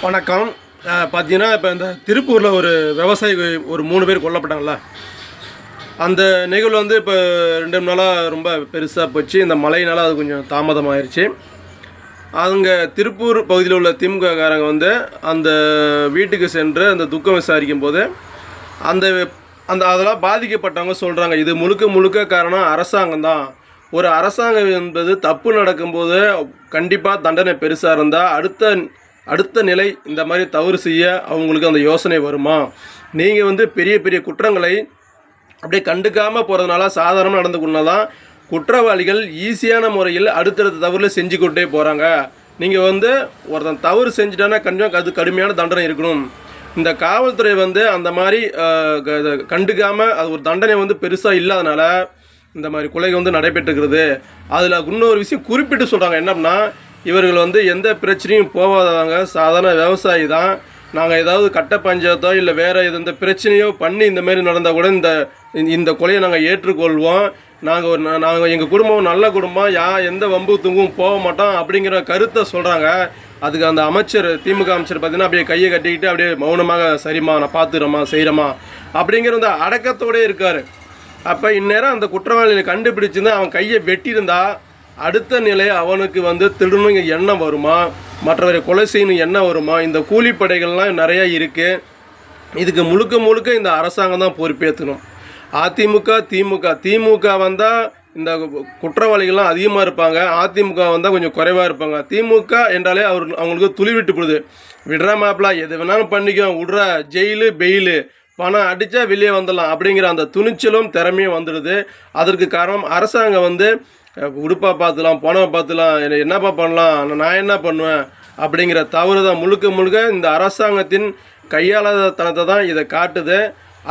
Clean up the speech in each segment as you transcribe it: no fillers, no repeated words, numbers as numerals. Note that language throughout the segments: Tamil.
வணக்கம். பார்த்தீங்கன்னா, இப்போ இந்த திருப்பூரில் ஒரு விவசாயி ஒரு 3 பேர் கொல்லப்பட்டாங்கள்ல, அந்த நிகழ்வு வந்து இப்போ 2 3 நாளாக ரொம்ப பெருசாக போச்சு. இந்த மழையினால அது கொஞ்சம் தாமதமாயிருச்சு. அங்கே திருப்பூர் பகுதியில் உள்ள திமுககாரங்க வந்து அந்த வீட்டுக்கு சென்று அந்த துக்கம் விசாரிக்கும் போது அந்த அந்த அதெல்லாம் பாதிக்கப்பட்டவங்க சொல்கிறாங்க, இது முழுக்க முழுக்க காரணம் அரசாங்கம் தான். ஒரு அரசாங்கம் என்பது தப்பு நடக்கும்போது கண்டிப்பாக தண்டனை பெருசாக இருந்தால் அடுத்த நிலை இந்த மாதிரி தவறு செய்ய அவங்களுக்கு அந்த யோசனை வருமா? நீங்கள் வந்து பெரிய பெரிய குற்றங்களை அப்படியே கண்டுக்காமல் போகிறதுனால சாதாரணமாக நடந்துக்கொண்டா தான் குற்றவாளிகள் ஈஸியான முறையில் அடுத்தடுத்த தவறில் செஞ்சுக்கிட்டே போகிறாங்க. நீங்கள் வந்து ஒருத்தன் தவறு செஞ்சுட்டானா கண்டிப்பாக அது கடுமையான தண்டனை இருக்கணும். இந்த காவல்துறை வந்து அந்த மாதிரி கண்டுக்காமல் அது ஒரு தண்டனை வந்து பெருசாக இல்லாதனால இந்த மாதிரி கொலைகள் வந்து நடைபெற்றுக்கிறது. அதில் இன்னொரு விஷயம் குறிப்பிட்டு சொல்கிறாங்க, என்னன்னா இவர்கள் வந்து எந்த பிரச்சனையும் போகாதவங்க, சாதாரண விவசாயி தான். நாங்கள் ஏதாவது கட்ட பஞ்சாயத்தோ இல்லை வேறு எந்த பிரச்சனையோ பண்ணி இந்தமாரி நடந்தால் கூட இந்த கொலையை நாங்கள் ஏற்றுக்கொள்வோம். நாங்கள் எங்கள் குடும்பம் நல்ல குடும்பம், எந்த வம்பு துங்கும் போக மாட்டோம் அப்படிங்கிற கருத்தை சொல்கிறாங்க. அதுக்கு அந்த அமைச்சர், திமுக அமைச்சர் பார்த்தீங்கன்னா அப்படியே கையை கட்டிக்கிட்டு அப்படியே மௌனமாக சரிம்மா நான் பார்த்துக்கிறோமா செய்கிறோமா அப்படிங்கிற அந்த அடக்கத்தோடே இருக்கார். அப்போ இந்நேரம் அந்த குற்றவாளிகளை கண்டுபிடிச்சிருந்தா அவன் கையை வெட்டியிருந்தா அடுத்த நிலை அவனுக்கு வந்து திருடணுங்க எண்ணம் வருமா, மற்றவரை கொலை செய்யணும் எண்ணம் வருமா? இந்த கூலிப்படைகள்லாம் நிறையா இருக்குது. இதுக்கு முழுக்க முழுக்க இந்த அரசாங்கம் தான் பொறுப்பேற்றணும். திமுக வந்தால் இந்த குற்றவாளிகள்லாம் அதிகமாக இருப்பாங்க, அதிமுக வந்தால் கொஞ்சம் குறைவாக இருப்பாங்க. திமுக என்றாலே அவங்களுக்கு துளி விட்டு போடுது, விடுற மாப்பிளா எது வேணாலும் பண்ணிக்கோ, விடுற ஜெயிலு பெயிலு, பணம் அடித்தா வெளியே வந்துடலாம் அப்படிங்கிற அந்த துணிச்சலும் திறமையும் வந்துடுது. அதற்கு காரணம் அரசாங்கம் வந்து உடுப்பாக பார்த்துலாம், பணம் பார்த்துலாம், என்னப்பா பண்ணலாம், நான் என்ன பண்ணுவேன் அப்படிங்கிற தவறு தான் முழுக்க முழுக்க இந்த அரசாங்கத்தின் கையாளாத தனத்தை தான் இதை காட்டுது.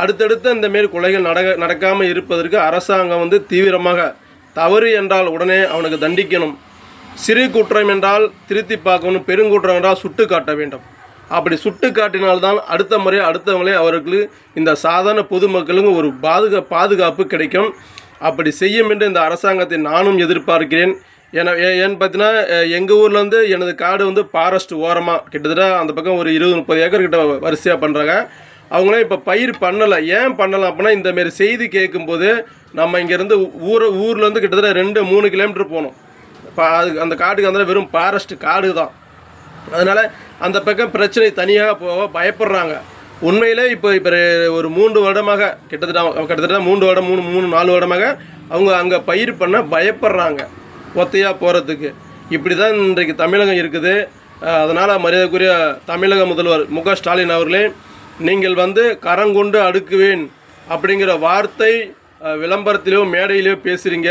அடுத்தடுத்து இந்தமாரி கொலைகள் நடக்காமல் இருப்பதற்கு அரசாங்கம் வந்து தீவிரமாக தவறு என்றால் உடனே அவனுக்கு தண்டிக்கணும், சிறு குற்றம் என்றால் திருத்தி பார்க்கணும், பெருங்குற்றம் என்றால் சுட்டு காட்ட வேண்டும். அப்படி சுட்டு காட்டினால்தான் அடுத்த முறை அடுத்தவங்களே அவர்களுக்கு இந்த சாதாரண பொதுமக்களுக்கு ஒரு பாதுகாப்பு கிடைக்கும். அப்படி செய்யும் என்று இந்த அரசாங்கத்தை நானும் எதிர்பார்க்கிறேன். ஏன்னு பார்த்தீங்கன்னா, எங்கள் ஊர்லேருந்து எனது காடு வந்து ஃபாரஸ்ட் ஓரமாக கிட்டத்தட்ட அந்த பக்கம் ஒரு 20-30 ஏக்கர் கிட்ட வரிசையாக பண்ணுறாங்க. அவங்களே இப்போ பயிர் பண்ணலை. ஏன் பண்ணலாம் அப்படின்னா, இந்தமாரி செய்தி கேட்கும்போது நம்ம இங்கேருந்து ஊர்லேருந்து கிட்டத்தட்ட 2-3 கிலோமீட்டர் போகணும். இப்போ அந்த காட்டுக்கு அந்த வெறும் ஃபாரஸ்ட் காடு தான். அதனால் அந்த பக்கம் பிரச்சனை தனியாக போக பயப்படுறாங்க. உண்மையிலே இப்போ ஒரு 3 வருடமாக கிட்டத்தட்ட 3-4 வருடமாக அவங்க அங்கே பயிர் பண்ண பயப்படுறாங்க ஒத்தையாக போகிறதுக்கு. இப்படி தான் இன்றைக்கு தமிழகம் இருக்குது. அதனால் மரியாதைக்குரிய தமிழக முதல்வர் மு.க. ஸ்டாலின் அவர்களே, நீங்கள் வந்து கரங்கொண்டு அடுக்குவேன் அப்படிங்கிற வார்த்தை விளம்பரத்திலையோ மேடையிலையோ பேசுகிறீங்க.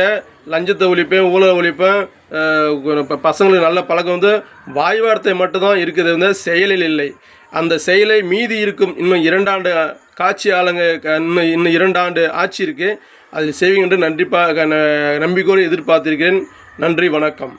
லஞ்சத்தை ஒழிப்பேன், ஊழலை ஒழிப்பேன், பசங்களுக்கு நல்ல பழக்கம் வந்து வாய் வார்த்தை மட்டும்தான் இருக்குது, வந்து செயலில் இல்லை. அந்த செயலை மீதி இருக்கும் இன்னும் 2 ஆண்டு காட்சி ஆளுங்க, இன்னும் 2 ஆண்டு ஆட்சி இருக்குது, அதில் செய்வீங்க என்று நம்பிக்கையோடு எதிர்பார்த்திருக்கிறேன். நன்றி, வணக்கம்.